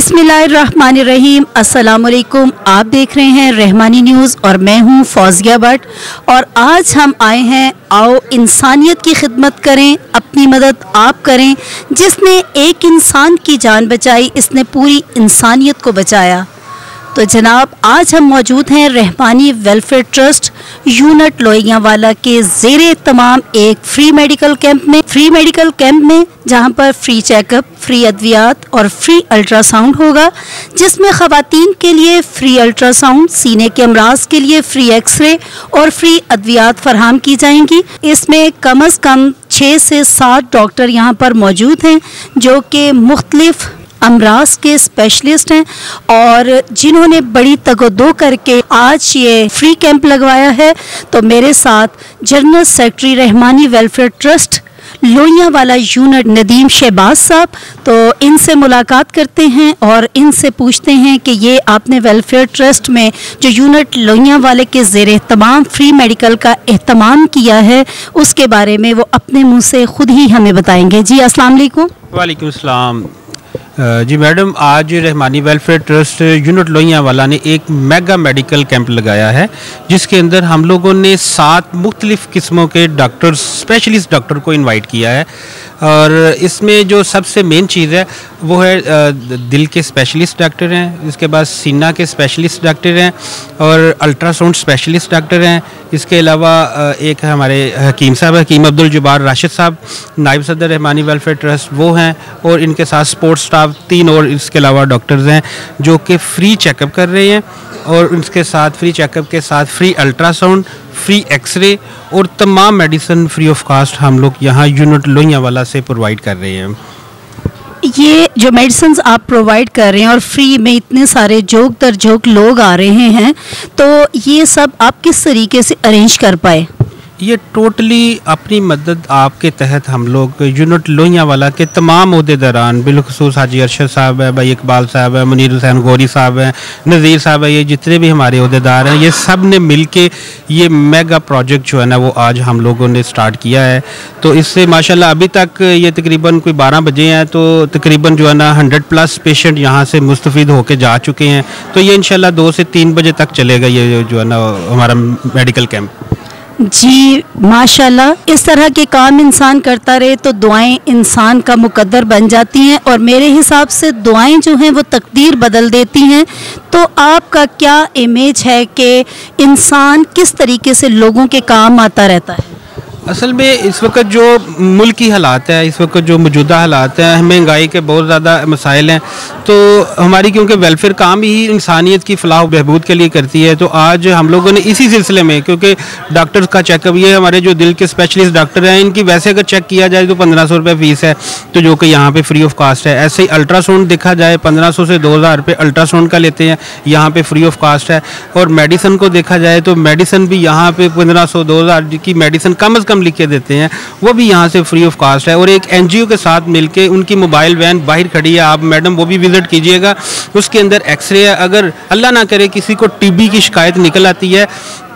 बिस्मिल्लाहिर्रहमानिर्रहीम। अस्सलामुअलैकुम। आप देख रहे हैं रहमानी न्यूज़ और मैं हूं फौजिया भट्ट। और आज हम आए हैं, आओ इंसानियत की खिदमत करें, अपनी मदद आप करें। जिसने एक इंसान की जान बचाई, इसने पूरी इंसानियत को बचाया। तो जनाब, आज हम मौजूद हैं रहमानी वेलफेयर ट्रस्ट यूनिट लोहियांवाला के ज़ेरे तमाम एक फ्री मेडिकल कैंप में जहां पर फ्री चेकअप, फ्री अद्वियात और फ्री अल्ट्रासाउंड होगा, जिसमें ख़वातीन के लिए फ्री अल्ट्रासाउंड, सीने के अमराज के लिए फ्री एक्सरे और फ्री अद्वियात फराहम की जाएंगी। इसमें कम से कम 6 से 7 डॉक्टर यहाँ पर मौजूद हैं जो कि मुख्तलिफ अमराज के स्पेशलिस्ट हैं और जिन्होंने बड़ी तगदो करके आज ये फ्री कैंप लगवाया है। तो मेरे साथ general secretary Rahmani welfare trust Lohianwala unit Nadeem Shahbaz साहब, तो इनसे मुलाकात करते हैं और इनसे पूछते हैं कि ये आपने वेलफेयर ट्रस्ट में जो यूनिट लोहियांवाले के ज़ेरे तमाम फ्री मेडिकल का एहतमाम किया है, उसके बारे में वो अपने मुँह से ख़ुद ही हमें बताएंगे। जी अस्सलाम वालेकुम। वालेकुम अस्सलाम। जी मैडम, आज रहमानी वेलफेयर ट्रस्ट यूनिट लोहियांवाला ने एक मेगा मेडिकल कैंप लगाया है, जिसके अंदर हम लोगों ने 7 मुख्तलिफ़ किस्मों के डॉक्टर्स, स्पेशलिस्ट डॉक्टर को इनवाइट किया है। और इसमें जो सबसे मेन चीज़ है वो है दिल के स्पेशलिस्ट डॉक्टर हैं, इसके बाद सीना के स्पेशलिस्ट डॉक्टर हैं और अल्ट्रासाउंड स्पेशलिस्ट डॉक्टर हैं। इसके अलावा एक हमारे हकीम साहब, हकीम अब्दुल जब्बार राशिद साहब, नायब सदर रहमानी वेलफेयर ट्रस्ट, वो हैं। और इनके साथ सपोर्ट स्टाफ 3 और इसके अलावा डॉक्टर्स हैं जो कि फ्री चेकअप कर रहे हैं। और इसके साथ फ्री चेकअप के साथ फ्री अल्ट्रासाउंड, फ्री एक्सरे और तमाम मेडिसिन फ्री ऑफ कास्ट हम लोग यहाँ यूनिट लोहियांवाला से प्रोवाइड कर रहे हैं। ये जो मेडिसिन आप प्रोवाइड कर रहे हैं और फ्री में इतने सारे जोक दर जोक लोग आ रहे हैं, तो ये सब आप किस तरीके से अरेंज कर पाए? ये टोटली अपनी मदद आपके तहत हम लोग यूनिट लोहियांवाला के तमाम ओहदेदारान, बिलखुसूस हाजी अरशद साहब है, भाई इकबाल साहब है, मुनीर हुसैन गौरी साहब हैं, नज़ीर साहब है, ये जितने भी हमारे ओहदेदार हैं, ये सब ने मिल के ये मेगा प्रोजेक्ट जो है ना वो आज हम लोगों ने स्टार्ट किया है। तो इससे माशाल्लाह अभी तक ये तकरीबन कोई 12 बजे हैं, तो तकरीबन जो है ना 100+ पेशेंट यहाँ से मुस्तफ़ीद होकर जा चुके हैं। तो ये इंशाल्लाह 2 से 3 बजे तक चलेगा ये जो है ना हमारा मेडिकल कैंप। जी माशाल्लाह, इस तरह के काम इंसान करता रहे तो दुआएं इंसान का मुकद्दर बन जाती हैं और मेरे हिसाब से दुआएं जो हैं वो तकदीर बदल देती हैं। तो आपका क्या इमेज है कि इंसान किस तरीके से लोगों के काम आता रहता है? असल में इस वक्त जो मुल्क की हालात है, इस वक्त जो मौजूदा हालात हैं, महंगाई के बहुत ज़्यादा मसाइल हैं, तो हमारी क्योंकि वेलफेयर काम ही इंसानियत की फलाह बहबूद के लिए करती है, तो आज हम लोगों ने इसी सिलसिले में, क्योंकि डॉक्टर्स का चेकअप, ये हमारे जो दिल के स्पेशलिस्ट डॉक्टर हैं, इनकी वैसे अगर चेक किया जाए तो 1500 रुपये फ़ीस है, तो जो कि यहाँ पे फ्री ऑफ कास्ट है। ऐसे ही अल्ट्रासाउंड देखा जाए 1500 से 2000 रुपये अल्ट्रासाउंड का लेते हैं, यहाँ पर फ्री ऑफ कास्ट है। और मेडिसन को देखा जाए तो मेडिसन भी यहाँ पर 1500-2000 की मेडिसन कम अज़ कम लिख के देते हैं, वो भी यहाँ से फ्री ऑफ कास्ट है। और एक एनजीओ के साथ मिलके उनकी मोबाइल वैन बाहर खड़ी है, आप मैडम वो भी विजिट कीजिएगा। उसके अंदर एक्सरे है, अगर अल्लाह ना करे किसी को टीबी की शिकायत निकल आती है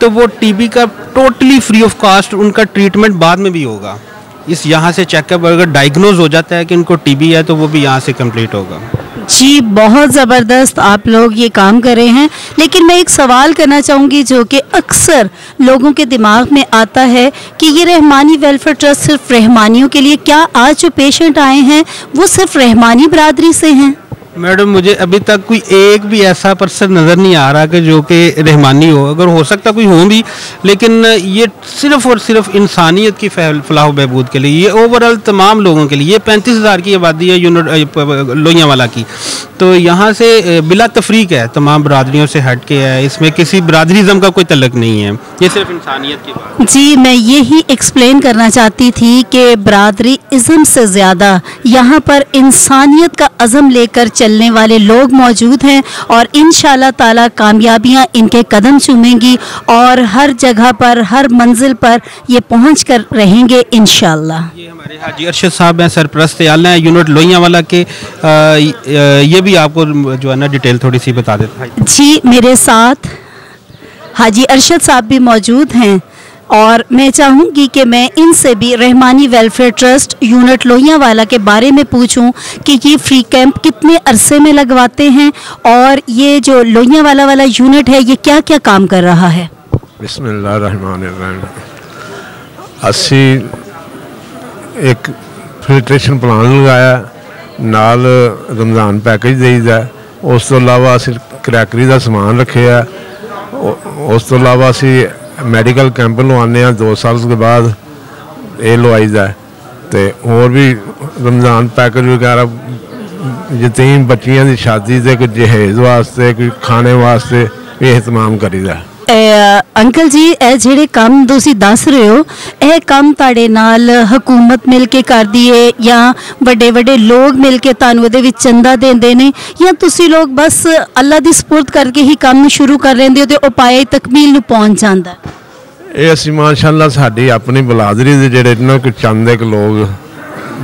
तो वो टीबी का टोटली फ्री ऑफ कास्ट उनका ट्रीटमेंट बाद में भी होगा। इस यहाँ से चेकअप अगर डायग्नोज हो जाता है कि उनको टीबी है तो वो भी यहाँ से कंप्लीट होगा। जी बहुत ज़बरदस्त आप लोग ये काम कर रहे हैं। लेकिन मैं एक सवाल करना चाहूँगी जो कि अक्सर लोगों के दिमाग में आता है कि ये रहमानी वेलफेयर ट्रस्ट सिर्फ रहमानियों के लिए, क्या आज जो पेशेंट आए हैं वो सिर्फ रहमानी बरादरी से हैं? मैडम, मुझे अभी तक कोई एक भी ऐसा पर्सन नज़र नहीं आ रहा कि जो कि रहमानी हो। अगर हो सकता कोई हो भी, लेकिन ये सिर्फ़ और सिर्फ इंसानियत की फलाह बहबूद के लिए, ये ओवरऑल तमाम लोगों के लिए। ये 35,000 की आबादी है यूनिट लोहियांवाला की, तो यहाँ से बिला तफरीक है, तमाम बरादरियों से हट के है, इसमें किसी बरादरीज़म का कोई तल्लुक नहीं है, ये सिर्फ इंसानियत की बात। जी मैं यही एक्सप्लेन करना चाहती थी कि बरादरी इज़्म से ज़्यादा यहाँ पर इंसानियत का अज़म लेकर चलने वाले लोग मौजूद हैं और इंशाअल्लाह ताला कामयाबियाँ इनके कदम चूमेंगी और हर जगह पर, हर मंजिल पर ये पहुँच कर रहेंगे इंशाअल्लाह। ये हमारे हाजी अरशद साहब हैं, सरपरस्त आला हैं यूनिट लोहियांवाला के। ये भी आपको जो है ना डिटेल थोड़ी सी बता देता है। जी मेरे साथ हाजी अरशद साहब भी मौजूद हैं और मैं चाहूँगी कि मैं इनसे भी रहमानी वेलफेयर ट्रस्ट यूनिट लोहियांवाला के बारे में पूछूं कि ये फ्री कैंप कितने अरसे में लगवाते हैं और ये जो लोहियांवाला वाला यूनिट है ये क्या क्या काम कर रहा है। बिस्मिल्लाहिर्रहमानिर्रहीम। असी एक फिल्ट्रेशन प्लान लगाया, नाल रमज़ान पैकेज देईदा, उस तो इलावा असी क्रैकरी का समान रखे है, उस तो इलावा असी मैडिकल कैंप लवाने 2 साल के बाद ये लवाईदा, तो होर भी रमज़ान पैकेज वगैरह यतीम बच्चियों की शादी से कोई जहेज वास्ते कोई खाने वास्ते भी एहतमाम करीदा। अंकल जी ਇਹ ਜਿਹੜੇ ਕੰਮ ਤੁਸੀਂ ਦੱਸ ਰਹੇ ਹੋ ਇਹ ਕੰਮ ਤੁਹਾਡੇ ਨਾਲ ਹਕੂਮਤ ਮਿਲ ਕੇ ਕਰਦੀ ਹੈ ਜਾਂ ਵੱਡੇ ਵੱਡੇ ਲੋਕ ਮਿਲ ਕੇ ਤੁਹਾਨੂੰ ਇਹਦੇ ਵਿੱਚ ਚੰਦਾ ਦਿੰਦੇ ਨੇ ਜਾਂ ਤੁਸੀਂ ਲੋਕ ਬਸ ਅੱਲਾ ਦੀ ਸਪੁਰਦ ਕਰਕੇ ਹੀ ਕੰਮ ਨੂੰ ਸ਼ੁਰੂ ਕਰ ਲੈਂਦੇ ਹੋ ਤੇ ਉਹ ਪਾਏ ਤਕਮੀਲ ਨੂੰ ਪਹੁੰਚ ਜਾਂਦਾ? ਇਹ ਅਸੀਂ ਮਾਸ਼ਾਅੱਲਾ ਸਾਡੀ ਆਪਣੀ ਬਲਾਦਰੀ ਦੇ ਜਿਹੜੇ ਨਾ ਕੋਈ ਚੰਦ ਇੱਕ ਲੋਕ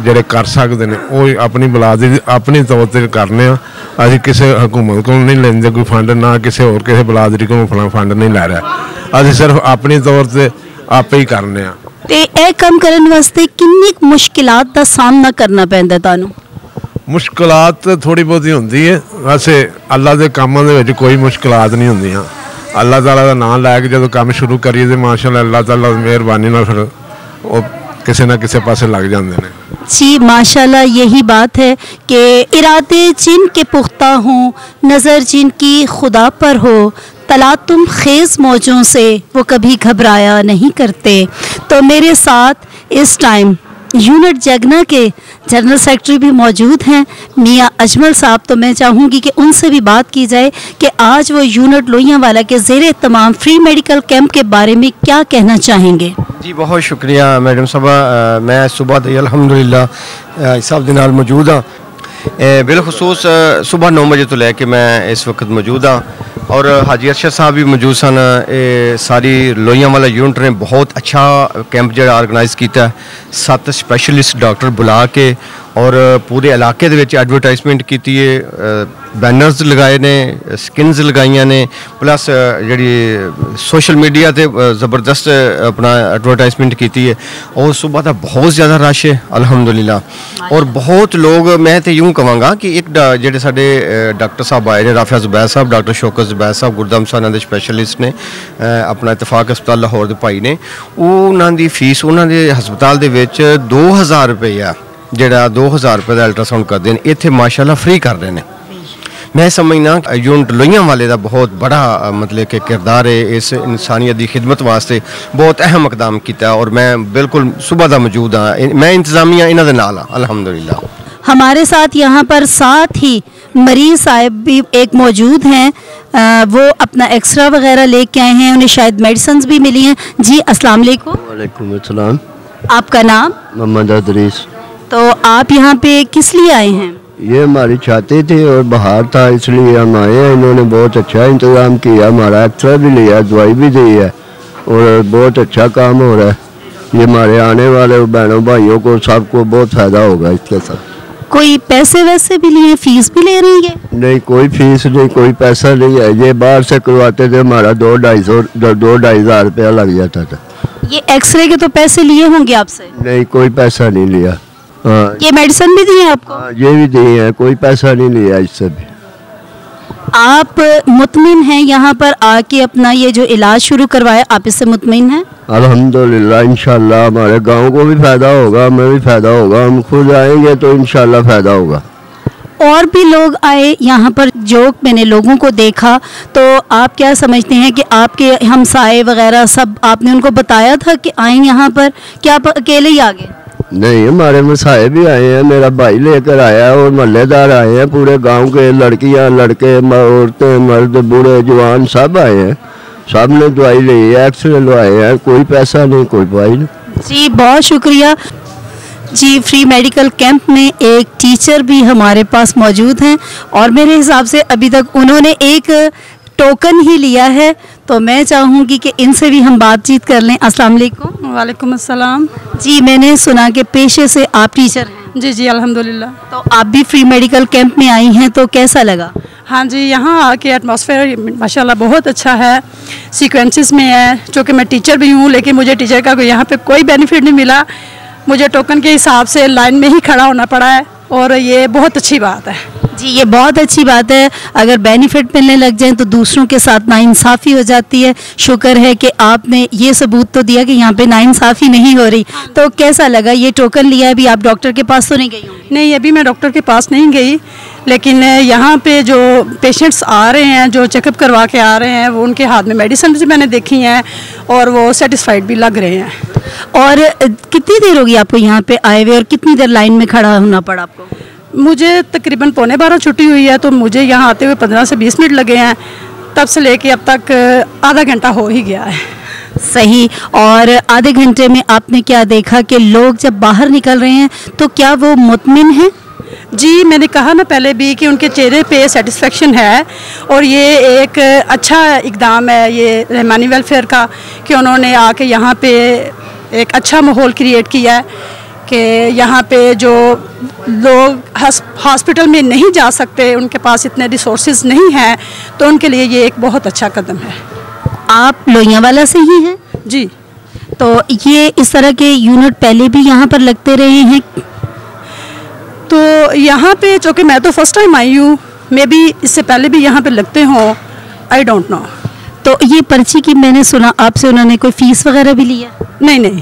ਜਿਹੜੇ ਕਰ ਸਕਦੇ ਨੇ ਉਹ ਆਪਣੀ ਬਲਾਦਰੀ ਆਪਣੀ ਤੌਰ ਤੇ ਕਰਨੇ ਆ। ਅਸੀਂ ਕਿਸੇ ਹਕੂਮਤ ਕੋਲ ਨਹੀਂ ਲੈਂਦੇ ਕੋਈ ਫੰਡ, ਨਾ ਕਿਸੇ ਹੋਰ ਕਿਸੇ ਬਲਾਦਰੀ ਕੋਲ ਫੰਡ ਨਹੀਂ ਲੈ ਰਿਹਾ, ਅਸੀਂ ਸਿਰਫ ਆਪਣੀ ਤੌਰ ਤੇ ਆਪੇ ਹੀ ਕਰਨੇ ਆ। ਤੇ ਇਹ ਕੰਮ ਕਰਨ ਵਾਸਤੇ ਕਿੰਨੀ ਮੁਸ਼ਕਿਲਾਤ ਦਾ ਸਾਹਮਣਾ ਕਰਨਾ ਪੈਂਦਾ ਤੁਹਾਨੂੰ? ਮੁਸ਼ਕਿਲਾਤ ਥੋੜੀ ਬਹੁਤੀ ਹੁੰਦੀ ਹੈ, ਵੈਸੇ ਅੱਲਾ ਦੇ ਕੰਮਾਂ ਦੇ ਵਿੱਚ ਕੋਈ ਮੁਸ਼ਕਿਲਾਤ ਨਹੀਂ ਹੁੰਦੀਆਂ। ਅੱਲਾ ਤਾਲਾ ਦਾ ਨਾਮ ਲੈ ਕੇ ਜਦੋਂ ਕੰਮ ਸ਼ੁਰੂ ਕਰੀਏ ਤੇ ਮਾਸ਼ਾਅੱਲਾ ਅੱਲਾ ਤਾਲਾ ਦੀ ਮਿਹਰਬਾਨੀ ਨਾਲ ਫਿਰ ਉਹ किसी ना किसी पासे लग जाते हैं। जी माशाल्लाह, यही बात है कि इरादे जिनके पुख्ता हों, नज़र जिनकी खुदा पर हो, तलातुम खेज़ मौजों से वो कभी घबराया नहीं करते। तो मेरे साथ इस टाइम यूनिट जगना के जनरल सेक्रेटरी भी मौजूद हैं, मियाँ अजमल साहब। तो मैं चाहूँगी कि उनसे भी बात की जाए कि आज वो यूनिट लोहियांवाला के ज़ेरे तमाम फ्री मेडिकल कैंप के बारे में क्या कहना चाहेंगे। जी बहुत शुक्रिया मैडम साहबा, मैं सुबह तो अल्हम्दुलिल्लाह साहब के नाल मौजूद हाँ। बिलखसूस सुबह 9 बजे तो लैके मैं इस वक्त मौजूद हाँ और हाजी अरशद साहब भी मौजूद सन। सारी लोहियांवाला यूनिट ने बहुत अच्छा कैंप जो ऑर्गेनाइज किया, 7 स्पैशलिस्ट डॉक्टर बुला के और पूरे इलाके के एडवरटाइजमेंट की, बैनर्स लगाए ने, स्किन्स लगाइया ने, प्लस जी सोशल मीडिया ते ज़बरदस्त अपना एडवरटाइजमेंट की है और सुबह का बहुत ज़्यादा रश है अल्हम्दुलिल्लाह। और बहुत लोग, मैं तो यूँ कहांगा कि एक जोड़े साढ़े डॉक्टर साहब आए ने, राफिया जुबैर साहब, डॉक्टर शौकत जुबैर साहब गुरदम साहब के स्पैशलिस्ट ने, अपना इतफाक हस्पताल लाहौर के भाई ने, उन्होंने फीस उन्होंने हस्पताल के 2000 रुपये जोड़ा 2000 रुपये का अल्ट्रासाउंड करते हैं, इतने माशाल्लाह फ्री कर रहे हैं। मैं समझना यूनिट लोहियांवाले का बहुत बड़ा मतलब कि किरदार है इस इंसानियत की खिदमत वास्ते, बहुत अहम इकदाम किया और मैं बिल्कुल सुबह का मौजूद हाँ। मैं इंतजामिया इन्हों के नाल हाँ अल्हम्दुलिल्लाह। हमारे साथ यहाँ पर साथ ही मरीज साहब भी एक मौजूद हैं, वो अपना एक्सरा वगैरह लेके आए हैं, उन्हें शायद मेडिसिन भी मिली हैं। जी अस्सलाम वालेकुम। वालेकुम अस्सलाम। आपका नाम? मोहम्मद अदरीस। तो आप यहाँ पे किस लिए आए हैं? ये हमारी छाती थी और बाहर था इसलिए हम आए हैं। इन्होंने बहुत अच्छा इंतज़ाम किया, हमारा एक्सरा भी लिया, दवाई भी दी है और बहुत अच्छा काम हो रहा है। ये हमारे आने वाले बहनों भाइयों को सबको बहुत फ़ायदा होगा इसके साथ। कोई पैसे वैसे भी लिए, फीस भी ले रही है? नहीं, कोई फीस नहीं, कोई पैसा नहीं है। ये बाहर से करवाते थे, हमारा 2-2.5 हज़ार रुपया लग जाता था। ये एक्सरे के तो पैसे लिए होंगे आपसे? नहीं, कोई पैसा नहीं लिया। हाँ, ये मेडिसिन भी दी है आपको? हाँ, ये भी दी है, कोई पैसा नहीं लिया इससे भी। आप मुतमिन हैं यहाँ पर आके अपना ये जो इलाज शुरू करवाया, आप इससे मुतमिन हैं? अल्हम्दुलिल्लाह, इंशाल्लाह हमारे गांव को भी फ़ायदा होगा, हमें भी फ़ायदा होगा। हम खुद आएंगे तो इंशाल्लाह फ़ायदा होगा। और भी लोग आए यहाँ पर, जो मैंने लोगों को देखा, तो आप क्या समझते हैं कि आपके हमसाए वगैरह सब आपने उनको बताया था कि आए यहाँ पर, क्या आप अकेले ही आ गए? नहीं, हमारे मसाए भी आए हैं, मेरा भाई लेकर आया है और मोहल्लेदार आए हैं, पूरे गांव के लड़कियां लड़के औरतें मर्द बूढ़े जवान सब आए हैं, सब ने दवाई ली है, एक्सरे लवाए हैं, कोई पैसा नहीं, कोई दवाई नहीं। जी बहुत शुक्रिया जी। फ्री मेडिकल कैंप में एक टीचर भी हमारे पास मौजूद हैं और मेरे हिसाब से अभी तक उन्होंने एक टोकन ही लिया है, तो मैं चाहूँगी कि इनसे भी हम बातचीत कर लें। अस्सलाम वालेकुम। वालेकुम अस्सलाम। जी मैंने सुना कि पेशे से आप टीचर हैं? जी जी अल्हम्दुलिल्लाह। तो आप भी फ्री मेडिकल कैंप में आई हैं, तो कैसा लगा? हाँ जी, यहाँ आके एटमॉस्फेयर माशाल्लाह बहुत अच्छा है, सीक्वेंसेस में है। चूँकि मैं टीचर भी हूँ, लेकिन मुझे टीचर का यहाँ पे कोई बेनिफिट नहीं मिला, मुझे टोकन के हिसाब से लाइन में ही खड़ा होना पड़ा है, और ये बहुत अच्छी बात है। जी, ये बहुत अच्छी बात है। अगर बेनिफिट मिलने लग जाए तो दूसरों के साथ नाइंसाफ़ी हो जाती है। शुक्र है कि आपने ये सबूत तो दिया कि यहाँ पे नाइंसाफ़ी नहीं हो रही। तो कैसा लगा ये टोकन लिया? अभी आप डॉक्टर के पास तो नहीं गई होंगी? नहीं, अभी मैं डॉक्टर के पास नहीं गई, लेकिन यहाँ पे जो पेशेंट्स आ रहे हैं, जो चेकअप करवा के आ रहे हैं, वो उनके हाथ में मेडिसिन भी मैंने देखी हैं और वो सेटिस्फाइड भी लग रहे हैं। और कितनी देर होगी आपको यहाँ पे आए हुए और कितनी देर लाइन में खड़ा होना पड़ा आपको? मुझे तकरीबन 11:15 छुट्टी हुई है, तो मुझे यहाँ आते हुए 15 से 20 मिनट लगे हैं, तब से लेके अब तक आधा घंटा हो ही गया है। सही। और आधे घंटे में आपने क्या देखा कि लोग जब बाहर निकल रहे हैं तो क्या वो मुतमिन हैं? जी, मैंने कहा ना पहले भी कि उनके चेहरे पे सेटिस्फेक्शन है, और ये एक अच्छा इकदाम है ये रहमानी वेलफेयर का कि उन्होंने आके यहाँ पे एक अच्छा माहौल क्रिएट किया है कि यहाँ पे जो लोग हॉस्पिटल में नहीं जा सकते, उनके पास इतने रिसोर्सेज नहीं हैं, तो उनके लिए ये एक बहुत अच्छा कदम है। आप लोहियांवाला से ही हैं? जी। तो ये इस तरह के यूनिट पहले भी यहाँ पर लगते रहे हैं? तो यहाँ पे चूँकि मैं तो फर्स्ट टाइम आई हूँ, मे बी इससे पहले भी यहाँ पे लगते हों, आई डोंट नो। तो ये पर्ची की मैंने सुना आपसे उन्होंने कोई फ़ीस वगैरह भी लिया? नहीं,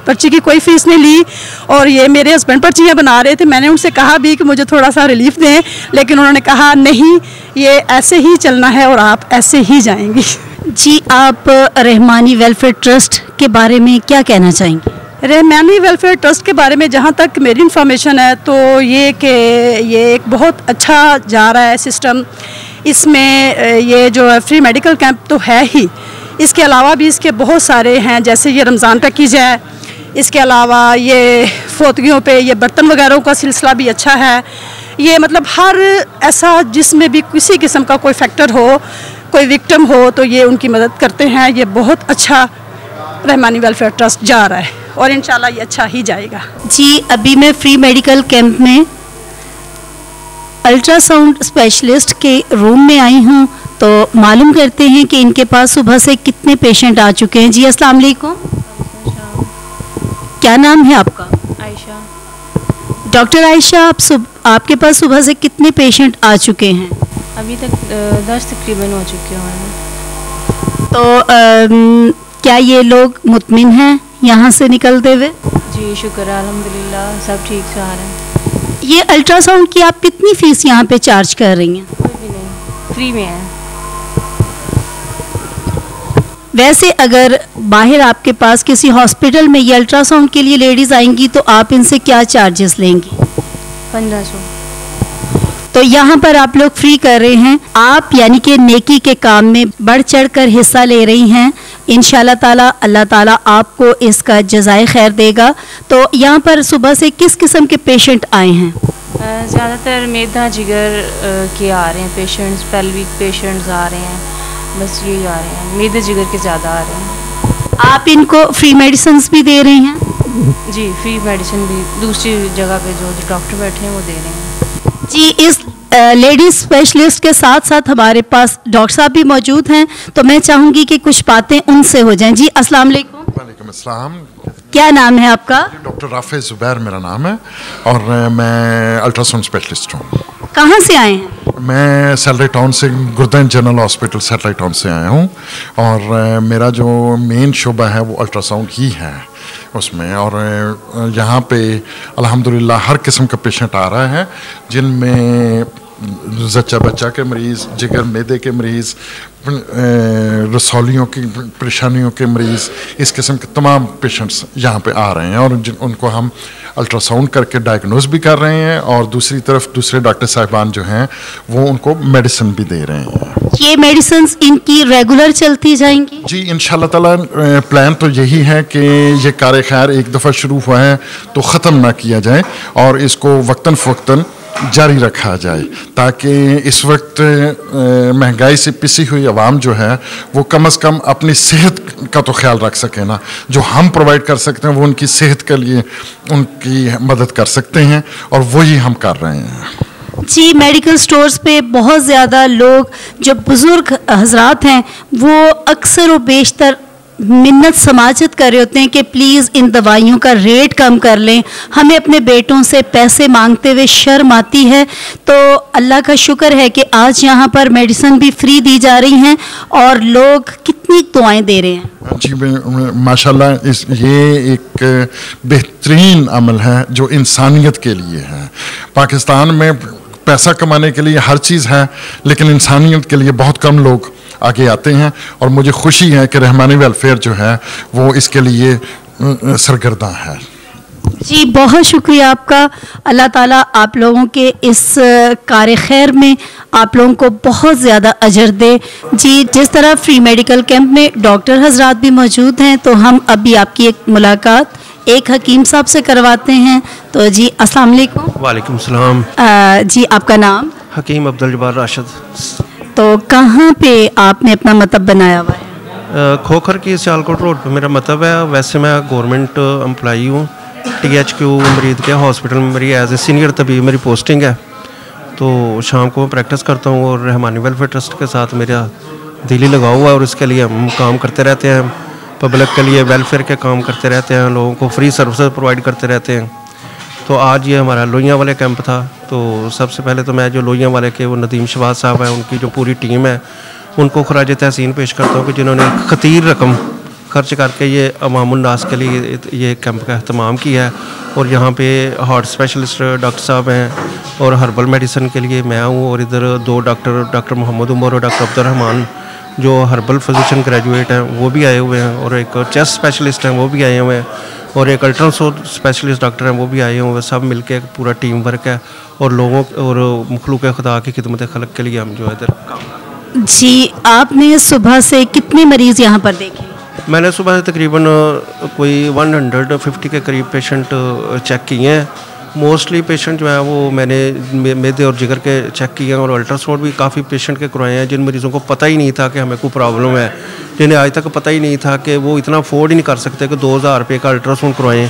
पर्ची की कोई फ़ीस नहीं ली, और ये मेरे हस्बैंड पर्चियाँ बना रहे थे। मैंने उनसे कहा भी कि मुझे थोड़ा सा रिलीफ दें, लेकिन उन्होंने कहा नहीं, ये ऐसे ही चलना है और आप ऐसे ही जाएंगी। जी, आप रहमानी वेलफेयर ट्रस्ट के बारे में क्या कहना चाहेंगे? रहमानी वेलफेयर ट्रस्ट के बारे में जहाँ तक मेरी इन्फॉर्मेशन है, तो ये कि ये एक बहुत अच्छा जा रहा है सिस्टम। इसमें ये जो फ्री मेडिकल कैंप तो है ही, इसके अलावा भी इसके बहुत सारे हैं, जैसे ये रमज़ान पैकेज है, इसके अलावा ये फोतगियों पे ये बर्तन वगैरह का सिलसिला भी अच्छा है। ये मतलब हर ऐसा जिसमें भी किसी किस्म का कोई फैक्टर हो, कोई विक्टिम हो, तो ये उनकी मदद करते हैं। ये बहुत अच्छा रहमानी वेलफेयर ट्रस्ट जा रहा है, और इंशाल्लाह ये अच्छा ही जाएगा। जी, अभी मैं फ्री मेडिकल कैंप में अल्ट्रासाउंड स्पेशलिस्ट के रूम में आई हूँ, तो मालूम करते हैं कि इनके पास सुबह से कितने पेशेंट आ चुके हैं। जी, अस्सलाम वालेकुम। क्या नाम है आपका? आयशा। डॉक्टर आयशा, आपके पास सुबह से कितने पेशेंट आ चुके हैं? अभी तक 10 तकरीबन हो चुके हैं। तो क्या ये लोग मुतमिन हैं यहाँ से निकलते हुए? जी, शुक्र है, अल्हम्दुलिल्लाह, सब ठीक से आ रहे हैं। ये अल्ट्रासाउंड की आप कितनी फ़ीस यहाँ पे चार्ज कर रही हैं? कोई भी नहीं, फ्री में है। वैसे अगर बाहर आपके पास किसी हॉस्पिटल में ये अल्ट्रासाउंड के लिए लेडीज़ आएंगी तो आप इनसे क्या चार्जेस लेंगी? 1500। तो यहाँ पर आप लोग फ्री कर रहे हैं। आप यानी कि नेकी के काम में बढ़ चढ़ कर हिस्सा ले रही हैं। इंशाल्लाह ताला अल्लाह ताला आपको इसका जज़ाए खैर देगा। तो यहाँ पर सुबह से किस किस्म के पेशेंट आए हैं? ज़्यादातर मैदा जिगर के आ रहे हैं पेशेंट्स, पेल्विक पेशेंट्स आ रहे हैं, बस यही आ रहे हैं, मैदा जिगर के ज़्यादा आ रहे हैं। आप इनको फ्री मेडिसिन भी दे रही हैं? जी, फ्री मेडिसिन भी दूसरी जगह पे जो डॉक्टर बैठे हैं वो दे रहे हैं। जी, इस लेडीज स्पेशलिस्ट के साथ साथ हमारे पास डॉक्टर साहब भी मौजूद हैं, तो मैं चाहूँगी कि कुछ बातें उनसे हो जाएं। जी, अस्सलाम वालेकुम। वालेकुम अस्सलाम। क्या नाम है आपका? डॉक्टर राफे ज़ुबैर मेरा नाम है, और मैं अल्ट्रासाउंड स्पेशलिस्ट हूँ। कहाँ से आए हैं? मैं सैटेलाइट टाउन से, गुरुदान जनरल हॉस्पिटल सैटेलाइट टाउन से आया हूँ, और मेरा जो मेन शुबा है वो अल्ट्रासाउंड ही है उसमें। और यहाँ पे अल्हम्दुलिल्लाह हर किस्म का पेशेंट आ रहा है, जिनमें जच्चा बच्चा के मरीज़, जिगर मैदे के मरीज़, रसौलियों की परेशानियों के मरीज़, इस किस्म के तमाम पेशेंट्स यहाँ पे आ रहे हैं, और उनको हम अल्ट्रासाउंड करके डायग्नोज भी कर रहे हैं, और दूसरी तरफ दूसरे डॉक्टर साहिबान जो हैं वो उनको मेडिसिन भी दे रहे हैं। ये मेडिसिन इनकी रेगुलर चलती जाएंगी? जी, इंशाल्लाह ताला प्लान तो यही है कि ये कार खैर एक दफ़ा शुरू हुआ है तो ख़त्म ना किया जाए, और इसको वक्तन फ़वक्तन जारी रखा जाए, ताकि इस वक्त महंगाई से पिसी हुई आवाम जो है वो कम से कम अपनी सेहत का तो ख्याल रख सके ना। जो हम प्रोवाइड कर सकते हैं वो उनकी सेहत के लिए उनकी मदद कर सकते हैं, और वही हम कर रहे हैं। जी, मेडिकल स्टोर्स पे बहुत ज़्यादा लोग जो बुज़ुर्ग हजरात हैं वो अक्सर व बेशतर मिन्नत समाजत कर रहे होते हैं कि प्लीज़ इन दवाइयों का रेट कम कर लें, हमें अपने बेटों से पैसे मांगते हुए शर्म आती है। तो अल्लाह का शुक्र है कि आज यहाँ पर मेडिसिन भी फ्री दी जा रही हैं और लोग कितनी दुआएं दे रहे हैं। जी माशाल्लाह, ये एक बेहतरीन अमल है जो इंसानियत के लिए है। पाकिस्तान में पैसा कमाने के लिए हर चीज़ है, लेकिन इंसानियत के लिए बहुत कम लोग आगे आते हैं, और मुझे खुशी है कि रहमानी वेलफेयर जो है वो इसके लिए सरगर्दा है। जी, बहुत शुक्रिया आपका। अल्लाह ताला आप लोगों के इस कार खैर में आप लोगों को बहुत ज़्यादा अजर दे। जी, जिस तरह फ्री मेडिकल कैंप में डॉक्टर हजरात भी मौजूद हैं, तो हम अभी आपकी एक मुलाकात एक हकीम साहब से करवाते हैं। तो जी, अस्सलाम वालेकुम। वालेकुम सलाम। जी, आपका नाम? हकीम अब्दुल जब्बार राशिद। तो कहाँ पे आपने अपना मतब बनाया हुआ है? खोखर की सियालकोट रोड पे मेरा मतब है। वैसे मैं गवर्नमेंट एम्प्लॉई हूँ, THQ मरीद के हॉस्पिटल में मेरी एज ए सीनियर तबीब मेरी पोस्टिंग है। तो शाम को मैं प्रैक्टिस करता हूँ और रहमानी वेलफेयर ट्रस्ट के साथ मेरा दिली लगा हुआ है, और इसके लिए हम काम करते रहते हैं। पब्लिक के लिए वेलफेयर के काम करते रहते हैं, लोगों को फ्री सर्विसेज प्रोवाइड करते रहते हैं। तो आज ये हमारा लोहियां वाले कैंप था। तो सबसे पहले तो मैं जो लोहियां वाले के वो नदीम शहबाज साहब हैं, उनकी जो पूरी टीम है, उनको खराज तहसीन पेश करता हूँ कि जिन्होंने खतीर रकम खर्च करके ये अवामुन्नास के लिए ये कैंप का अहतमाम किया है। और यहाँ पे हार्ट स्पेशलिस्ट डॉक्टर साहब हैं, और हर्बल मेडिसिन के लिए मैं हूँ, और इधर दो डॉक्टर मोहम्मद उमर और डॉक्टर अब्दुर्रहमान जो हर्बल फिजिशियन ग्रेजुएट हैं वो भी आए हुए हैं, और एक चेस्ट स्पेशलिस्ट हैं वो भी आए हुए हैं, और एक अल्ट्रासाउंड स्पेशलिस्ट डॉक्टर हैं वो भी आए हुए हैं। सब मिलके एक पूरा टीम वर्क है, और लोगों और मखलूक खुदा की खिदमत खलक के लिए हम जो है इधर काम। जी, आपने सुबह से कितने मरीज़ यहाँ पर देखे? मैंने सुबह से तकरीबन कोई 150 के करीब पेशेंट चेक किए हैं। मोस्टली पेशेंट जो है वो मैंने मैदे और जिगर के चेक किए हैं, और अल्ट्रासाउंड भी काफ़ी पेशेंट के करवाए हैं जिन मरीज़ों को पता ही नहीं था कि हमें कोई प्रॉब्लम है, जिन्हें आज तक पता ही नहीं था कि वो इतना अफोर्ड ही नहीं कर सकते कि 2000 रुपये का अल्ट्रासाउंड करवाएं।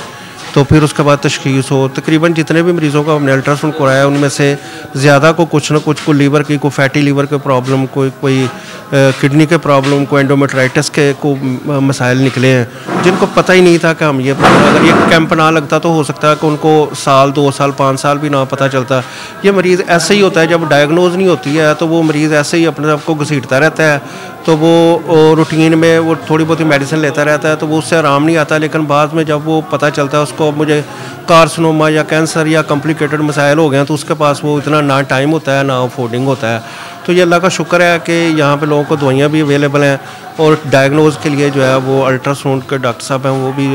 तो फिर उसके बाद तशखीस हो। तकरीबन जितने भी मरीज़ों का हमने अल्ट्रासाउंड कराया उनमें से ज़्यादा को कुछ ना कुछ, को लीवर की, को फैटी लीवर के प्रॉब्लम, कोई किडनी के प्रॉब्लम, को एंडोमेट्राइटिस के को मसाइल निकले हैं जिनको पता ही नहीं था कि हम ये अगर ये कैंप ना लगता तो हो सकता है कि उनको साल 2 साल 5 साल भी ना पता चलता। ये मरीज़ ऐसे ही होता है, जब डायग्नोज नहीं होती है तो वो मरीज़ ऐसे ही अपने आप को घसीटता रहता है। तो वो रूटीन में वो थोड़ी बहुत मेडिसिन लेता रहता है, तो वो उससे आराम नहीं आता। लेकिन बाद में जब वो पता चलता है उसको मुझे कार्सिनोमा या कैंसर या कॉम्प्लिकेटेड मसाइल हो गए हैं, तो उसके पास वो इतना ना टाइम होता है ना अफोर्डिंग होता है। तो ये अल्लाह का शुक्र है कि यहाँ पे लोगों को दवाइयाँ भी अवेलेबल हैं, और डायग्नोज के लिए जो है वो अल्ट्रासाउंड के डॉक्टर साहब हैं, वो भी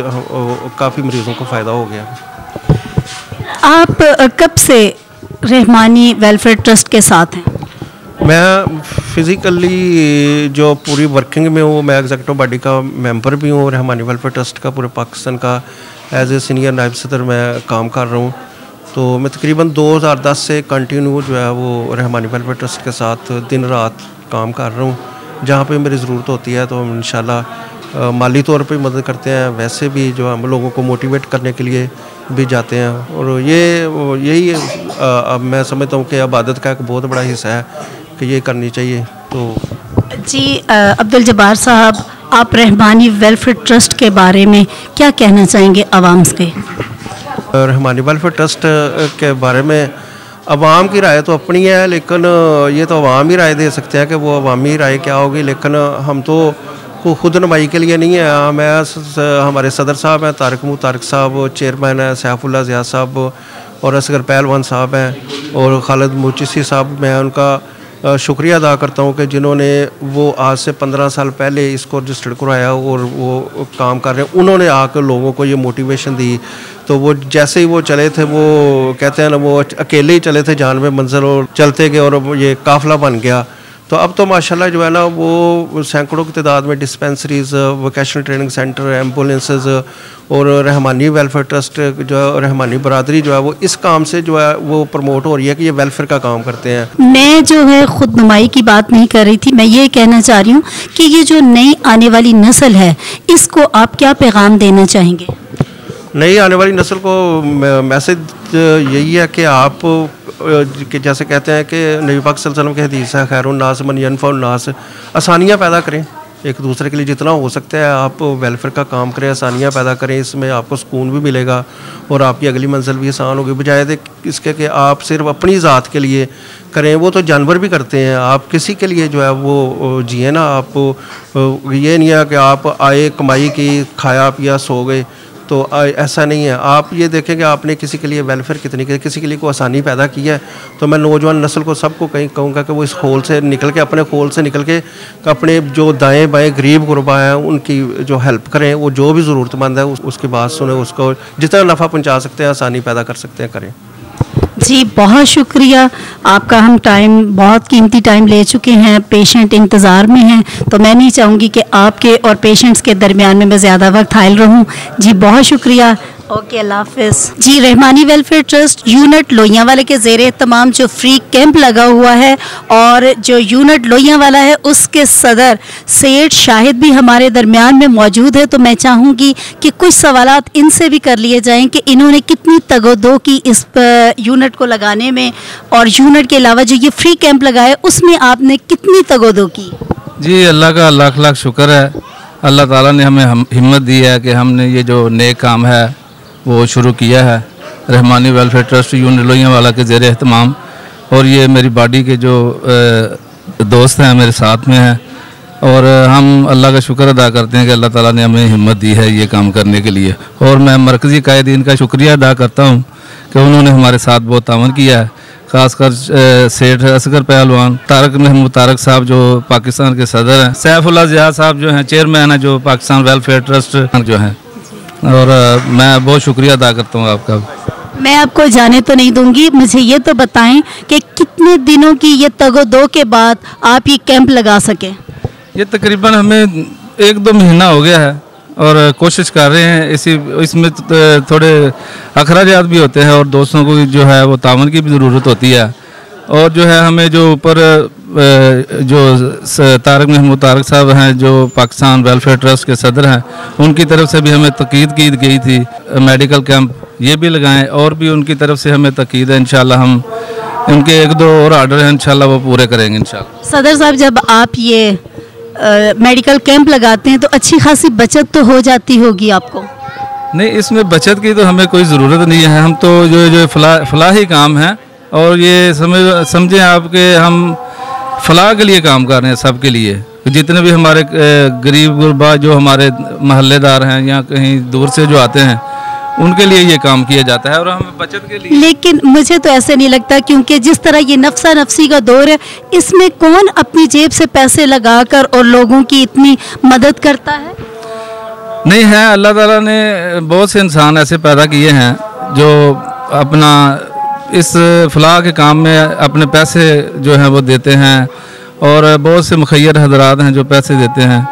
काफ़ी मरीज़ों को फ़ायदा हो गया। आप कब से रहमानी वेलफेयर ट्रस्ट के साथ हैं? मैं फ़िज़िकली जो पूरी वर्किंग में हूँ, मैं एग्जीक्यूटिव बॉडी का मेंबर भी हूँ, रहमानी वेलफेयर ट्रस्ट का पूरे पाकिस्तान का एज ए सीनियर नायब सदर मैं काम कर रहा हूँ। तो मैं तकरीबन 2010 से कंटिन्यू जो है वो रहमानी वेलफेयर ट्रस्ट के साथ दिन रात काम कर रहा हूँ। जहाँ पे मेरी ज़रूरत होती है तो हम इंशाल्लाह माली तौर पे मदद करते हैं, वैसे भी जो हम लोगों को मोटिवेट करने के लिए भी जाते हैं। और यही अब मैं समझता हूँ कि इबादत का एक बहुत बड़ा हिस्सा है कि ये करनी चाहिए। तो जी, अब्दुल जब्बार साहब, आप रहमानी वेलफेयर ट्रस्ट के बारे में क्या कहना चाहेंगे आवाम के? रहमानी वेलफेयर ट्रस्ट के बारे में अवाम की राय तो अपनी है, लेकिन ये तो अवाम ही राय दे सकते हैं कि वो अवामी राय क्या होगी। लेकिन हम तो खुद नुमाई के लिए नहीं है। मैं हमारे सदर साहब हैं तारिक साहब, चेयरमैन है सैफुल्लाह ज़िया साहब, और असगर पहलवान साहब हैं, और खालिद मुचिसी साहब। मैं उनका शुक्रिया अदा करता हूँ कि जिन्होंने वो आज से 15 साल पहले इसको रजिस्टर्ड करवाया और वो काम कर रहे हैं। उन्होंने आकर लोगों को ये मोटिवेशन दी। तो वो जैसे ही वो चले थे, वो कहते हैं ना, वो अकेले ही चले थे जान में मंजिल, और चलते गए और ये काफ़िला बन गया। तो अब तो माशाल्लाह जो है ना वो सैकड़ों की तादाद में dispensaries, vocational training centre, ambulances, और रहमानी वेलफेयर ट्रस्ट जो है, रहमानी बरादरी जो है वो इस काम से जो है वो प्रमोट हो रही है कि ये वेलफेयर का काम करते हैं। मैं जो है खुद नुमाई की बात नहीं कर रही थी, मैं ये कहना चाह रही हूँ कि ये जो नई आने वाली नस्ल है, इसको आप क्या पैगाम देना चाहेंगे? नई आने वाली नस्ल को मैसेज यही है कि आप कि जैसे कहते हैं कि नबी पाक सल्लल्लाहु अलैहि वसल्लम की हदीस है, खैरुन्नास मन यनफ़उन्नास, आसानियाँ पैदा करें एक दूसरे के लिए, जितना हो सकता है आप वेलफेयर का काम करें, आसानियाँ पैदा करें, इसमें आपको सुकून भी मिलेगा और आपकी अगली मंजिल भी आसान होगी, बजाय इसके कि आप सिर्फ अपनी ज़ात के लिए करें। वो तो जानवर भी करते हैं, आप किसी के लिए जो है वो जिए ना। आप ये नहीं है कि आप आए, कमाई की, खाया पिया, सो गए, तो ऐसा नहीं है। आप ये देखें कि आपने किसी के लिए वेलफेयर कितनी की, किसी के लिए कोई आसानी पैदा की है। तो मैं नौजवान नस्ल को सबको कहीं कहूँगा कि वो इस होल से निकल के, अपने होल से निकल के अपने जो दाएं बाएं गरीब गुरबा हैं उनकी जो हेल्प करें, वो जो भी ज़रूरतमंद है उसकी बात सुने, उसको जितना नफ़ा पहुँचा सकते हैं, आसानी पैदा कर सकते हैं, करें। जी बहुत शुक्रिया आपका। हम बहुत कीमती टाइम ले चुके हैं, पेशेंट इंतज़ार में हैं, तो मैं नहीं चाहूँगी कि आपके और पेशेंट्स के दरमियान में मैं ज़्यादा वक्त हायल रहूँ। जी बहुत शुक्रिया, ओके, अल्लाह हाफ़िज़। जी रहमानी वेलफेयर ट्रस्ट यूनिट लोहियांवाला के ज़ेरे तमाम जो फ्री कैंप लगा हुआ है, और जो यूनिट लोहियांवाला है उसके सदर सैयद शाहिद भी हमारे दरमियान में मौजूद है। तो मैं चाहूँगी कि कुछ सवालात इनसे भी कर लिए जाएं कि इन्होंने कितनी तगोदो की इस यूनिट को लगाने में, और यूनिट के अलावा जो ये फ्री कैंप लगाए उसमें आपने कितनी तगोदो की। जी अल्लाह का लाख लाख शुक्र है, अल्लाह ताला ने हमें हिम्मत दी है कि हमने ये जो नेक काम है वो शुरू किया है, रहमानी वेलफेयर ट्रस्ट यूनिट लोहियांवाला के ज़ेरे एहतमाम। और ये मेरी बॉडी के जो दोस्त हैं मेरे साथ में हैं, और हम अल्लाह का शुक्र अदा करते हैं कि अल्लाह ताला ने हमें हिम्मत दी है ये काम करने के लिए। और मैं मरकज़ी कायदीन का शुक्रिया अदा करता हूँ कि उन्होंने हमारे साथ बहुत तावन किया है, ख़ासकर सेठ असगर पहलवान, तारक महमूद तारक साहब जो पाकिस्तान के सदर हैं, सैफुल्लाह ज़िया साहब जो हैं चेयरमैन हैं जो पाकिस्तान वेलफेयर ट्रस्ट जो हैं, और मैं बहुत शुक्रिया अदा करता हूँ आपका। मैं आपको जाने तो नहीं दूंगी, मुझे ये तो बताएं कि कितने दिनों की ये तगोदो के बाद आप ये कैंप लगा सके। ये तकरीबन हमें 1-2 महीना हो गया है और कोशिश कर रहे हैं। इसमें थोड़े अखराजात भी होते हैं और दोस्तों को जो है वो तावन की भी ज़रूरत होती है। और जो है हमें जो ऊपर जो तारक महमूद तारक साहब हैं जो पाकिस्तान वेलफेयर ट्रस्ट के सदर हैं, उनकी तरफ से भी हमें तकीद की गई थी मेडिकल कैंप ये भी लगाएं, और भी उनकी तरफ से हमें तकीद है। इंशाल्लाह हम उनके 1-2 और आर्डर हैं, इंशाल्लाह वो पूरे करेंगे इंशाल्लाह। सदर साहब, जब आप ये मेडिकल कैंप लगाते हैं तो अच्छी खासी बचत तो हो जाती होगी आपको? नहीं, इसमें बचत की तो हमें कोई ज़रूरत नहीं है। हम तो जो फलाही काम है, और ये समझें आप कि हम फलाह के लिए काम कर रहे हैं सबके लिए। जितने भी हमारे गरीब गुरबा जो हमारे महल्लेदार हैं या कहीं दूर से जो आते हैं, उनके लिए ये काम किया जाता है और हमें बचत के लिए। लेकिन मुझे तो ऐसे नहीं लगता, क्योंकि जिस तरह ये नफसा नफसी का दौर है, इसमें कौन अपनी जेब से पैसे लगाकर और लोगों की इतनी मदद करता है? नहीं है, अल्लाह ताला ने बहुत से इंसान ऐसे पैदा किए हैं जो अपना इस फलाह के काम में अपने पैसे जो हैं वो देते हैं, और बहुत से मुखैर हजरात हैं जो पैसे देते हैं।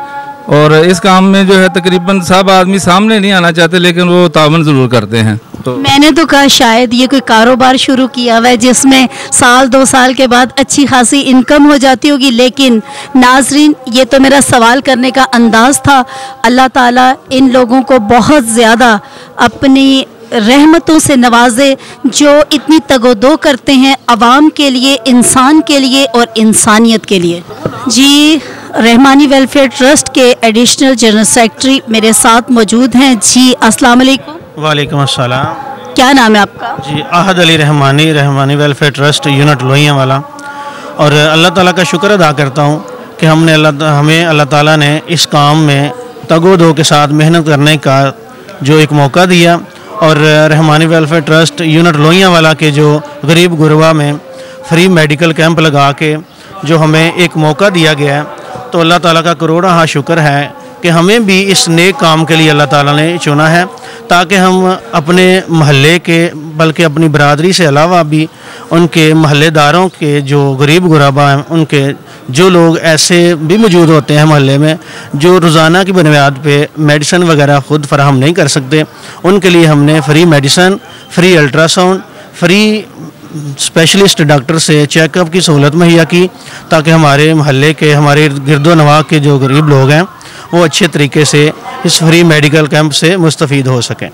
और इस काम में जो है तकरीबन सब आदमी सामने नहीं आना चाहते, लेकिन वो तावन ज़रूर करते हैं। तो मैंने तो कहा शायद ये कोई कारोबार शुरू किया हुआ है जिसमें 1-2 साल के बाद अच्छी खासी इनकम हो जाती होगी। लेकिन नाजरीन, ये तो मेरा सवाल करने का अंदाज़ था। अल्लाह ताला इन लोगों को बहुत ज़्यादा अपनी रहमतों से नवाजे, जो इतनी तगोदो करते हैं अवाम के लिए, इंसान के लिए और इंसानियत के लिए। जी रहमानी वेलफेयर ट्रस्ट के एडिशनल जनरल सेक्रेटरी मेरे साथ मौजूद हैं। जी अस्सलाम वालेकुम। वालेकुम अस्सलाम। क्या नाम है आपका? जी Ahad Ali Rahmani, Rahmani welfare trust unit Lohianwala. और अल्लाह ताला का शुक्र अदा करता हूँ कि हमें अल्लाह ताला ने इस काम में तगोदो के साथ मेहनत करने का जो एक मौका दिया। और रहमानी वेलफेयर ट्रस्ट यूनिट लोहियांवाला के जो गरीब गुरबा में फ्री मेडिकल कैंप लगा के जो हमें एक मौका दिया गया है, तो अल्लाह ताला का करोड़ा हाँ शुक्र है कि हमें भी इस नेक काम के लिए अल्लाह ताला ने चुना है, ताकि हम अपने महल्ले के बल्कि अपनी बरादरी से अलावा भी उनके महल्लेदारों के जो गरीब गुरबा हैं, उनके जो लोग ऐसे भी मौजूद होते हैं महल्ले में जो रोज़ाना की बुनियाद पे मेडिसिन वगैरह ख़ुद फराहम नहीं कर सकते, उनके लिए हमने free medicine, free ultrasound, free specialist doctor से चेकअप की सहूलत मुहैया की, ताकि हमारे महल्ले के, हमारे गिरदो नवाह के जो गरीब लोग हैं वो अच्छे तरीके से इस फ्री मेडिकल कैंप से मुस्तफ़ीद हो सकें।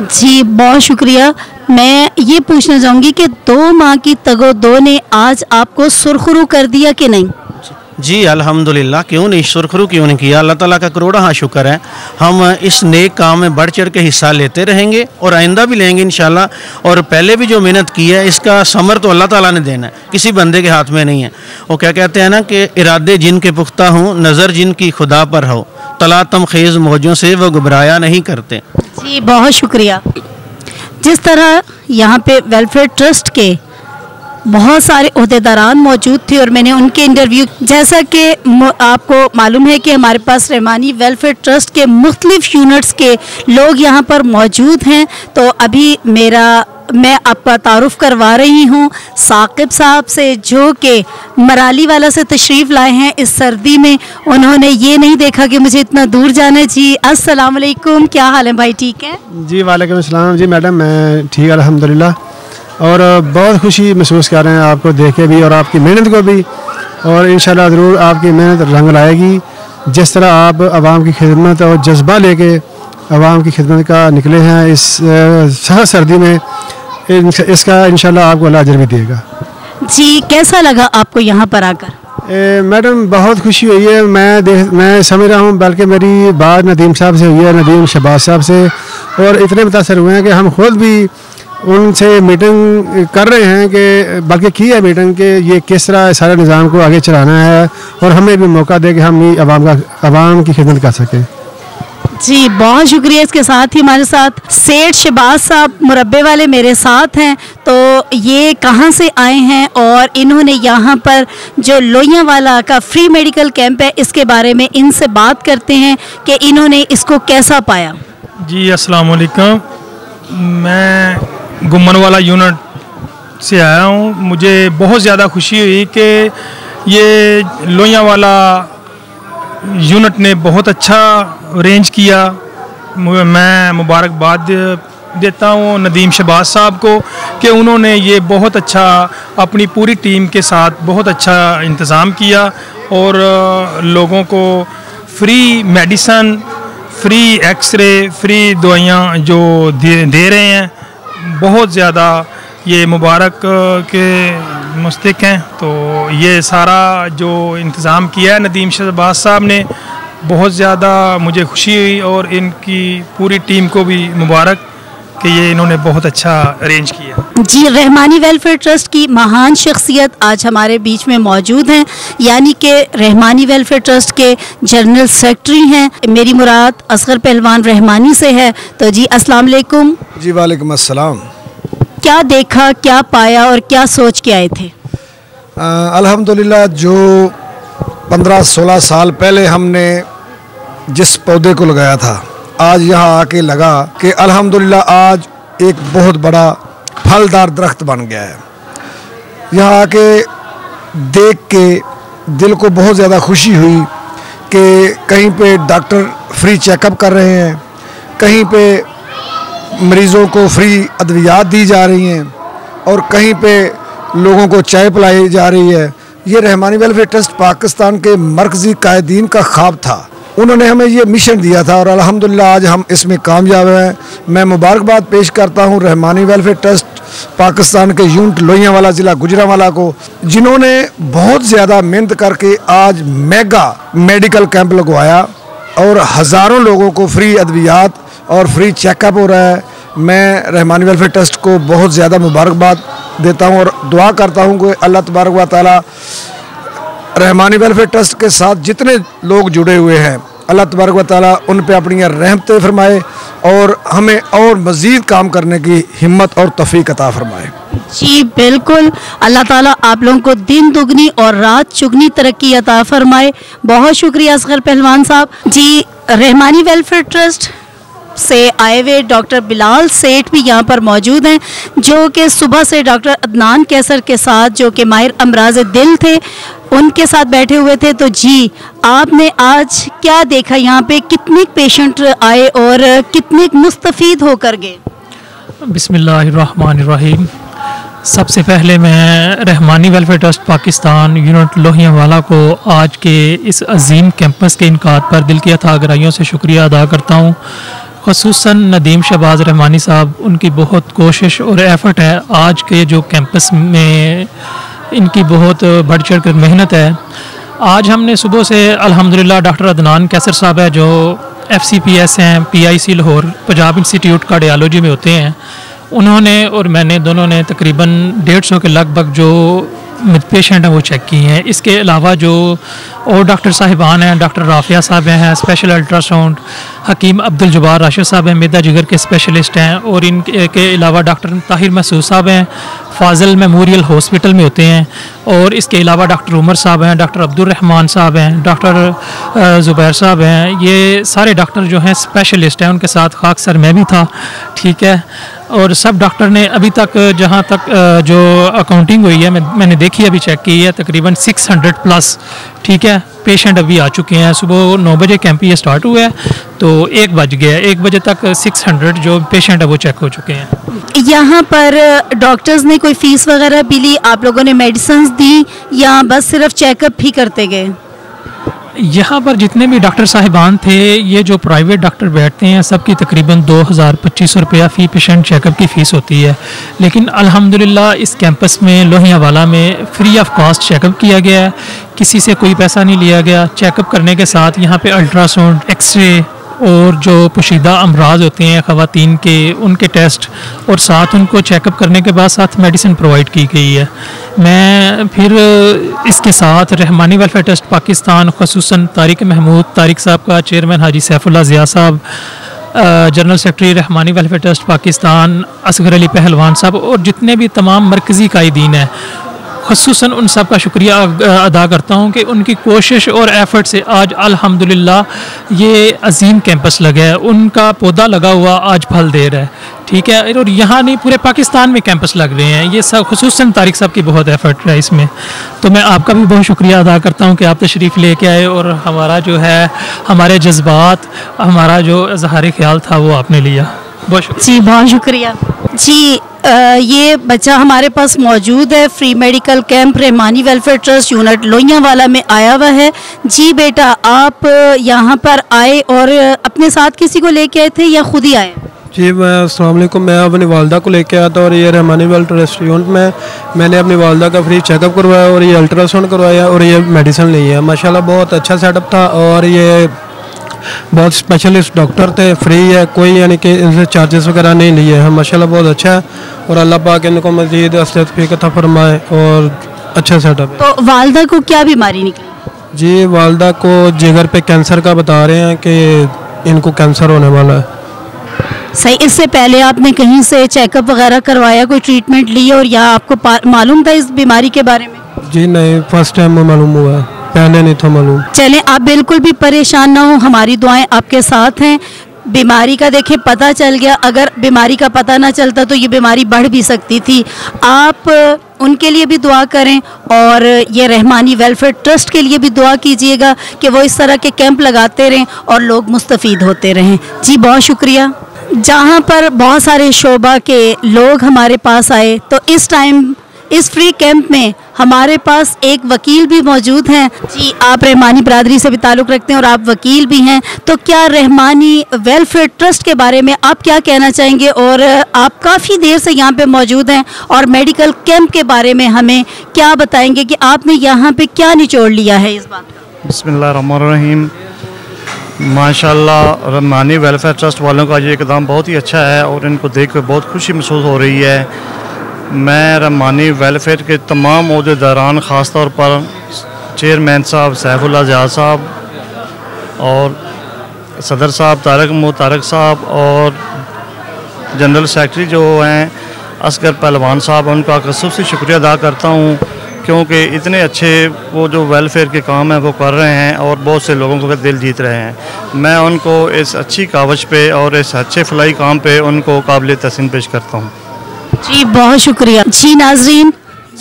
जी बहुत शुक्रिया। मैं ये पूछना चाहूँगी कि 2 माह की तगोदो ने आज आपको सुरखरू कर दिया कि नहीं? जी अल्हम्दुलिल्लाह, क्यों नहीं, सुरखरू क्यों नहीं किया। अल्लाह ताला का करोड़ा हाँ शुक्र है। हम इस नेक काम में बढ़ चढ़ के हिस्सा लेते रहेंगे और आइंदा भी लेंगे इंशाल्लाह। और पहले भी जो मेहनत की है इसका समर तो अल्लाह ताला ने देना है, किसी बंदे के हाथ में नहीं है। वो क्या कहते हैं ना कि इरादे जिनके पुख्ता हों, नज़र जिनकी खुदा पर हो, तलातम खेज़ मौजों से वो घबराया नहीं करते। जी बहुत शुक्रिया। जिस तरह यहाँ पे वेलफेयर ट्रस्ट के बहुत सारे ओहदेदारान मौजूद थे और मैंने उनके इंटरव्यू, जैसा कि आपको मालूम है कि हमारे पास रहमानी वेलफेयर ट्रस्ट के मुख्तलिफ यूनिट्स के लोग यहाँ पर मौजूद हैं। तो अभी मैं आपका तारुफ करवा रही हूँ साकिब साहब से, जो कि मराली वाला से तशरीफ़ लाए हैं इस सर्दी में। उन्होंने ये नहीं देखा कि मुझे इतना दूर जाना है। जी अस्सलाम वालेकुम, क्या हाल है भाई, ठीक है? जी वालेकुम अस्सलाम। जी मैडम मैं ठीक अल्हम्दुलिल्लाह, और बहुत खुशी महसूस कर रहे हैं आपको देख के भी और आपकी मेहनत को भी, और इंशाल्लाह ज़रूर आपकी मेहनत रंग लाएगी। जिस तरह आप आवाम की खिदमत और जज्बा लेके आवाम की खिदमत का निकले हैं इस सख्त सर्दी में, इसका इंशाल्लाह आपको अल्लाह अजर भी देगा। जी कैसा लगा आपको यहाँ पर आकर? मैडम बहुत खुशी हुई है। मैं समझ रहा हूँ, बल्कि मेरी बात नदीम साहब से हुई है, नदीम शहबाज साहब से, और इतने मुतासर हुए हैं कि हम खुद भी उनसे मीटिंग कर रहे हैं कि बल्कि की है मीटिंग कि ये किस तरह सारे निज़ाम को आगे चलाना है और हमें भी मौका दे कि हम भी आवाम की खिदमत कर सकें। जी बहुत शुक्रिया। इसके साथ ही हमारे साथ सेठ शहबाज साहब मुरब्बे वाले मेरे साथ हैं। तो ये कहाँ से आए हैं और इन्होंने यहाँ पर जो लोहियांवाला का फ्री मेडिकल कैंप है इसके बारे में इनसे बात करते हैं कि इन्होंने इसको कैसा पाया। जी अस्सलाम वालेकुम, मैं गुम्मनवाला यूनिट से आया हूँ। मुझे बहुत ज़्यादा खुशी हुई कि ये लोहियांवाला यूनिट ने बहुत अच्छा अरेंज किया। मैं मुबारकबाद देता हूँ नदीम शहबाज साहब को कि उन्होंने ये बहुत अच्छा अपनी पूरी टीम के साथ बहुत अच्छा इंतज़ाम किया और लोगों को free medicine, free x-ray, free दवाइयाँ जो दे रहे हैं, बहुत ज़्यादा ये मुबारक के मुस्तक हैं। तो ये सारा जो इंतज़ाम किया है नदीम शहबाज साहब ने, बहुत ज़्यादा मुझे खुशी हुई और इनकी पूरी टीम को भी मुबारक कि ये इन्होंने बहुत अच्छा अरेंज किया। जी रहमानी वेलफेयर ट्रस्ट की महान शख्सियत आज हमारे बीच में मौजूद हैं, यानी कि रहमानी वेलफेयर ट्रस्ट के जनरल सेक्रेटरी हैं। मेरी मुराद असगर पहलवान रहमानी से है। तो जी अस्सलाम वालेकुम। जी वालेकुम अस्सलाम। क्या देखा, क्या पाया और क्या सोच के आए थे? अल्हम्दुलिल्लाह, जो 15-16 साल पहले हमने जिस पौधे को लगाया था, आज यहाँ आके लगा कि अल्हम्दुलिल्लाह आज एक बहुत बड़ा फलदार दरख्त बन गया है। यहाँ आके देख के दिल को बहुत ज़्यादा खुशी हुई कि कहीं पे डॉक्टर फ्री चेकअप कर रहे हैं, कहीं पे मरीज़ों को फ्री अद्वियात दी जा रही हैं और कहीं पे लोगों को चाय पिलाई जा रही है। ये रहमानी वेलफेयर ट्रस्ट पाकिस्तान के मरकज़ी कायदीन का ख्वाब था। उन्होंने हमें ये मिशन दिया था और अल्हम्दुलिल्लाह आज हम इसमें कामयाब हैं। मैं मुबारकबाद पेश करता हूँ रहमानी वेलफेयर ट्रस्ट पाकिस्तान के यूनिट लोहियांवाला ज़िला गुजरांवाला को, जिन्होंने बहुत ज़्यादा मेहनत करके आज मेगा मेडिकल कैंप लगवाया और हज़ारों लोगों को फ्री अद्वियात और फ्री चेकअप हो रहा है। मैं रहमानी वेलफेयर ट्रस्ट को बहुत ज़्यादा मुबारकबाद देता हूँ और दुआ करता हूँ कि अल्लाह तबारक व तआला रहमानी वेलफेयर ट्रस्ट के साथ जितने लोग जुड़े हुए हैं, अल्लाह तबारक व तआला उन पे अपनी रहमतें फरमाए और हमें और मज़ीद काम करने की हिम्मत और तौफीक अता फरमाए। जी बिल्कुल, अल्लाह ताला आप लोगों को दिन दुगनी और रात चुगनी तरक्की अता फरमाए। बहुत शुक्रिया असगर पहलवान साहब। जी रहमानी वेलफेयर ट्रस्ट से आए हुए डॉक्टर बिलाल सेठ भी यहाँ पर मौजूद हैं, जो कि सुबह से डॉक्टर अदनान कैसर के साथ, जो कि माहिर अमराज दिल थे, उनके साथ बैठे हुए थे। तो जी आपने आज क्या देखा, यहाँ पे कितने पेशेंट आए और कितने मुस्तफ़ीद होकर गए? बिस्मिल्लाहिर्रहमानिर्रहीम। सबसे पहले मैं Rahmani welfare trust Pakistan unit Lohianwala को आज के इस अजीम कैंपस के इनकाद पर दिल की अथाह गहराइयों से शुक्रिया अदा करता हूँ ख़ुसूसन नदीम शहबाज रहमानी साहब, उनकी बहुत कोशिश और एफ़र्ट है। आज के जो कैंपस में इनकी बहुत बढ़ चढ़ कर मेहनत है। आज हमने सुबह से अल्हम्दुलिल्लाह डॉक्टर अदनान कैसर साहब है जो FCPS हैं, PIC Lahore Punjab institute cardiology में होते हैं, उन्होंने और मैंने दोनों ने तकरीबन 150 के लगभग जो पेशेंट हैं वो चेक किए हैं। इसके अलावा जो और डॉक्टर साहिबान हैं, डॉक्टर राफिया साहब हैं स्पेशल अल्ट्रासाउंड, हकीम अब्दुल जब्बार राशिद साहब हैं मैदा जिगर के स्पेशलिस्ट हैं, और इनके अलावा डॉक्टर ताहिर महसूस साहब हैं फाजिल मेमोरियल हॉस्पिटल में होते हैं, और इसके अलावा डॉक्टर उमर साहब हैं, डॉक्टर अब्दुल रहमान साहब हैं, डॉक्टर ज़ुबैर साहब हैं। ये सारे डॉक्टर जो हैं स्पेशलिस्ट हैं, उनके साथ खाक सर मैं भी था, ठीक है। और सब डॉक्टर ने अभी तक जहाँ तक जो अकाउंटिंग हुई है मैंने देखी, अभी चेक की है, तकरीबन 600 प्लस, ठीक है, पेशेंट अभी आ चुके हैं। सुबह 9 बजे कैंप ये स्टार्ट हुआ है तो 1 बज गया, 1 बजे तक 600 जो पेशेंट है वो चेक हो चुके हैं। यहाँ पर डॉक्टर्स ने कोई फ़ीस वगैरह भी ली? आप लोगों ने मेडिसिन दी या बस सिर्फ चेकअप ही करते गए? यहाँ पर जितने भी डॉक्टर साहिबान थे, ये जो प्राइवेट डॉक्टर बैठते हैं सबकी तकरीबन 2000-2500 रुपया फ़ी पेशेंट चेकअप की फ़ीस होती है। लेकिन अल्हम्दुलिल्लाह इस कैंपस में लोहियावाला में फ्री ऑफ कॉस्ट चेकअप किया गया है, किसी से कोई पैसा नहीं लिया गया। चेकअप करने के साथ यहाँ पे अल्ट्रासाउंड, एक्सरे और जो पोशीदा अमराज होते हैं ख़वातीन के, उनके टेस्ट, और साथ उनको चेकअप करने के बाद साथ मेडिसिन प्रोवाइड की गई है। मैं फिर इसके साथ रहमानी वेलफेयर ट्रस्ट पाकिस्तान, ख़ुसूसन तारिक महमूद तारिक साहब का, चेयरमैन हाजी सैफुल्लाह ज़िया साहब, general secretary Rahmani welfare trust Pakistan Asghar Ali Pehlwan साहब, और जितने भी तमाम मरकज़ी कायदीन हैं, ख़ुसूसन उन सब का शुक्रिया अदा करता हूँ कि उनकी कोशिश और एफ़र्ट से आज अल्हम्दुलिल्लाह ये अजीम कैंपस लगा है। उनका पौधा लगा हुआ आज फल दे रहा है, ठीक है। और यहाँ नहीं पूरे पाकिस्तान में कैंपस लग रहे हैं, ये सब ख़ुसूसन तारिक साहब की बहुत एफ़र्ट है इसमें। तो मैं आपका भी बहुत शुक्रिया अदा करता हूँ कि आप तशरीफ़ लेके आए और हमारा जो है हमारे जज्बात, हमारा जो इज़हार ख्याल था वो आपने लिया। बहुत जी, बहुत शुक्रिया जी। ये बच्चा हमारे पास मौजूद है, free medical camp Rahmani welfare trust unit Lohianwala में आया हुआ है। जी बेटा, आप यहाँ पर आए और अपने साथ किसी को लेके आए थे या खुद ही आए? जी, अस्सलाम वालेकुम। मैं अपनी वालदा को लेके आया था और ये रहमानी वेलफेयर ट्रस्ट यूनिट में मैंने अपनी वालदा का फ्री चेकअप करवाया और ये अल्ट्रासाउंड करवाया और ये मेडिसिन ली है। माशाल्लाह बहुत अच्छा सेटअप था और ये बहुत स्पेशलिस्ट डॉक्टर थे, फ्री है, कोई यानी कि इनसे चार्जेस वगैरह नहीं लिए हैं। माशाल्लाह बहुत अच्छा है और अल्लाह पाक इनको मज़ीद असलियत अता फरमाए और अच्छा सेटअप है। तो वालदा को क्या बीमारी निकली? जी, वालदा को जिगर पे कैंसर का बता रहे हैं कि इनको कैंसर होने वाला है। सही। इससे पहले आपने कहीं से चेकअप वगैरह करवाया, कोई ट्रीटमेंट ली और या आपको मालूम था इस बीमारी के बारे में? जी नहीं, फर्स्ट टाइम मालूम हुआ है, पहले नहीं था मालूम। चलें, आप बिल्कुल भी परेशान ना हो, हमारी दुआएं आपके साथ हैं। बीमारी का देखें पता चल गया, अगर बीमारी का पता ना चलता तो ये बीमारी बढ़ भी सकती थी। आप उनके लिए भी दुआ करें और ये रहमानी वेलफेयर ट्रस्ट के लिए भी दुआ कीजिएगा कि वो इस तरह के कैंप लगाते रहें और लोग मुस्तफ़ीद होते रहें। जी, बहुत शुक्रिया। जहाँ पर बहुत सारे शोबा के लोग हमारे पास आए, तो इस टाइम इस फ्री कैंप में हमारे पास एक वकील भी मौजूद हैं। जी, आप रहमानी बरादरी से भी ताल्लुक़ रखते हैं और आप वकील भी हैं, तो क्या रहमानी वेलफेयर ट्रस्ट के बारे में आप क्या कहना चाहेंगे? और आप काफ़ी देर से यहाँ पे मौजूद हैं और मेडिकल कैंप के बारे में हमें क्या बताएंगे कि आपने यहाँ पे क्या निचोड़ लिया है इस बात का? बिस्मिल्लाहिर्रहमानिर्रहीम। माशाल्लाह, रहमानी वेलफेयर ट्रस्ट वालों का ये इक़दाम बहुत ही अच्छा है और इनको देख कर बहुत खुशी महसूस हो रही है। मैं रहमानी वेलफेयर के तमाम ओहदेदारान, ख़ास तौर पर चेयरमैन साहब सैफुल्लाह ज़िया साहब और सदर साहब तारक साहब और जनरल सेक्रेटरी जो हैं असगर पहलवान साहब, उनका ख़ुसूसी शुक्रिया अदा करता हूँ क्योंकि इतने अच्छे वो जो वेलफेयर के काम हैं वो कर रहे हैं और बहुत से लोगों को दिल जीत रहे हैं। मैं उनको इस अच्छी कावश पे और इस अच्छे फलाई काम पे उनको काबिल तहसीन पेश करता हूँ। जी, बहुत शुक्रिया। जी नाज़रीन,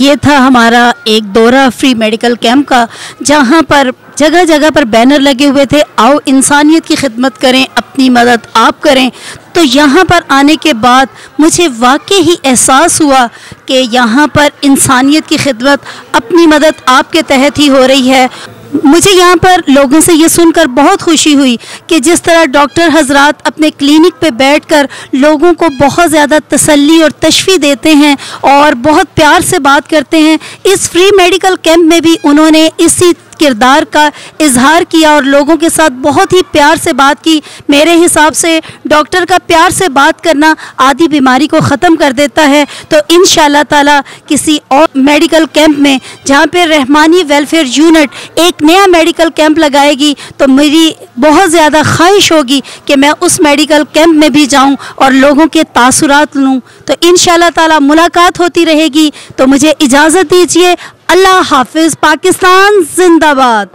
ये था हमारा एक दौरा फ्री मेडिकल कैंप का, जहाँ पर जगह जगह पर बैनर लगे हुए थे, आओ इंसानियत की खिदमत करें, अपनी मदद आप करें। तो यहाँ पर आने के बाद मुझे वाकई ही एहसास हुआ कि यहाँ पर इंसानियत की खिदमत, अपनी मदद आपके तहत ही हो रही है। मुझे यहाँ पर लोगों से ये सुनकर बहुत खुशी हुई कि जिस तरह डॉक्टर हजरात अपने क्लिनिक पे बैठकर लोगों को बहुत ज़्यादा तसल्ली और तशफ़ी देते हैं और बहुत प्यार से बात करते हैं। इस फ्री मेडिकल कैंप में भी उन्होंने इसी किरदार का इजहार किया और लोगों के साथ बहुत ही प्यार से बात की। मेरे हिसाब से डॉक्टर का प्यार से बात करना आधी बीमारी को ख़त्म कर देता है। तो इंशाअल्लाह ताला किसी और मेडिकल कैंप में जहाँ पे रहमानी वेलफेयर यूनिट एक नया मेडिकल कैंप लगाएगी तो मेरी बहुत ज़्यादा ख्वाहिश होगी कि मैं उस मेडिकल कैंप में भी जाऊँ और लोगों के तासुरात लूँ। तो इंशाअल्लाह ताला मुलाकात होती रहेगी। तो मुझे इजाज़त दीजिए। अल्लाह हाफिज़। पाकिस्तान जिंदाबाद।